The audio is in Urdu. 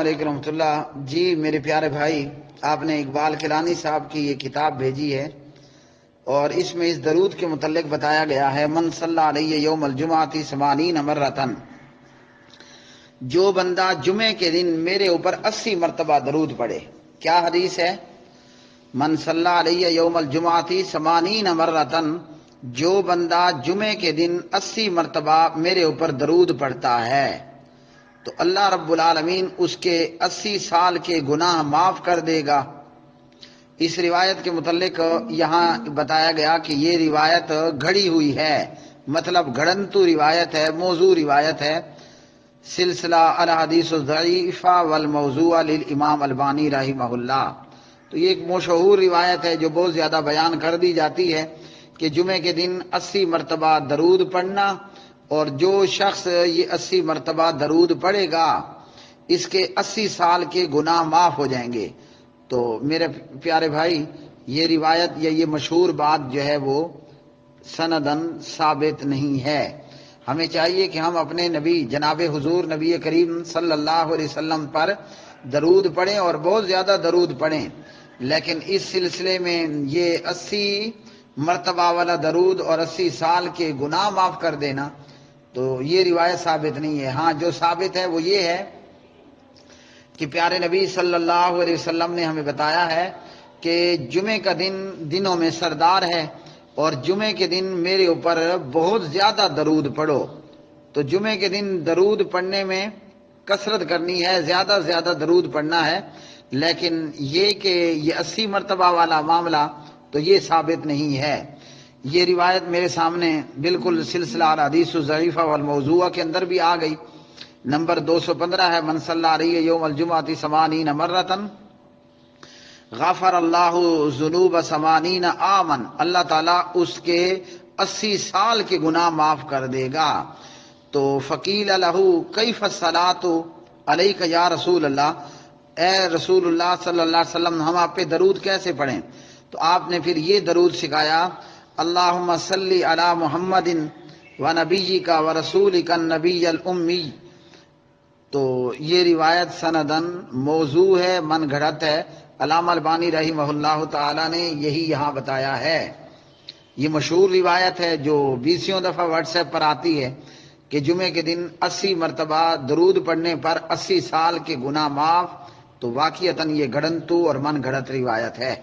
علیکم رحمۃ اللہ۔ جی میرے پیارے بھائی، آپ نے اقبال کیلانی صاحب کی یہ کتاب بھیجی ہے اور اس میں اس درود کے متعلق بتایا گیا ہے، من صلی علیہ یوم الجمعۃ 80 مرتن، جو بندہ جمعے کے دن میرے اوپر 80 مرتبہ درود پڑھے۔ کیا حدیث ہے؟ من صلی علیہ یوم الجمعۃ 80 مرتن، جو بندہ جمعے کے دن 80 مرتبہ میرے اوپر درود پڑھتا ہے تو اللہ رب العالمین اس کے 80 سال کے گناہ معاف کر دے گا۔ اس روایت کے متعلق یہاں بتایا گیا کہ یہ روایت گھڑی ہوئی ہے، مطلب گھڑنتو روایت ہے، موضوع روایت ہے۔ سلسلہ الاحادیث الضعیفہ والموضوعہ للامام البانی رحمہ اللہ۔ تو یہ ایک مشہور روایت ہے جو بہت زیادہ بیان کر دی جاتی ہے کہ جمعے کے دن 80 مرتبہ درود پڑھنا، اور جو شخص یہ 80 مرتبہ درود پڑھے گا اس کے 80 سال کے گناہ معاف ہو جائیں گے۔ تو میرے پیارے بھائی، یہ روایت یا یہ مشہور بات جو ہے وہ سندن ثابت نہیں ہے۔ ہمیں چاہیے کہ ہم اپنے نبی جناب حضور نبی کریم صلی اللہ علیہ وسلم پر درود پڑھیں اور بہت زیادہ درود پڑھیں، لیکن اس سلسلے میں یہ 80 مرتبہ والا درود اور 80 سال کے گناہ معاف کر دینا، تو یہ روایت ثابت نہیں ہے۔ ہاں جو ثابت ہے وہ یہ ہے کہ پیارے نبی صلی اللہ علیہ وسلم نے ہمیں بتایا ہے کہ جمعے کا دن دنوں میں سردار ہے، اور جمعے کے دن میرے اوپر بہت زیادہ درود پڑھو۔ تو جمعے کے دن درود پڑھنے میں کثرت کرنی ہے، زیادہ سے زیادہ درود پڑھنا ہے، لیکن یہ کہ یہ 80 مرتبہ والا معاملہ تو یہ ثابت نہیں ہے۔ یہ روایت میرے سامنے بالکل سلسلہ الاحادیث الضعیفہ والموضوعہ کے اندر بھی آ گئی۔ نمبر 215 ہے، من صلی علیہ یوم الجمعۃ 80 مرتن غفر اللہ ذنوب 80 عامن، اللہ تعالیٰ اس کے 80 سال کے گناہ معاف کر دے گا۔ تو فقیل لہ کیف الصلاۃ علیک یا رسول اللہ، اے رسول اللہ صلی اللہ علیہ وسلم ہم آپ پہ درود کیسے پڑھیں؟ تو آپ نے پھر یہ درود سکھایا، اللہم صلی علی محمد و نبیک و رسولک النبی الامی۔ تو یہ روایت سندن موضوع ہے، من گھڑت ہے۔ علامہ البانی رحمہ اللہ تعالی نے یہی یہاں بتایا ہے۔ یہ مشہور روایت ہے جو 20 دفعہ واٹس ایپ پر آتی ہے کہ جمعے کے دن 80 مرتبہ درود پڑھنے پر 80 سال کے گناہ معاف۔ تو واقعتاً یہ گھڑنتو اور من گھڑت روایت ہے۔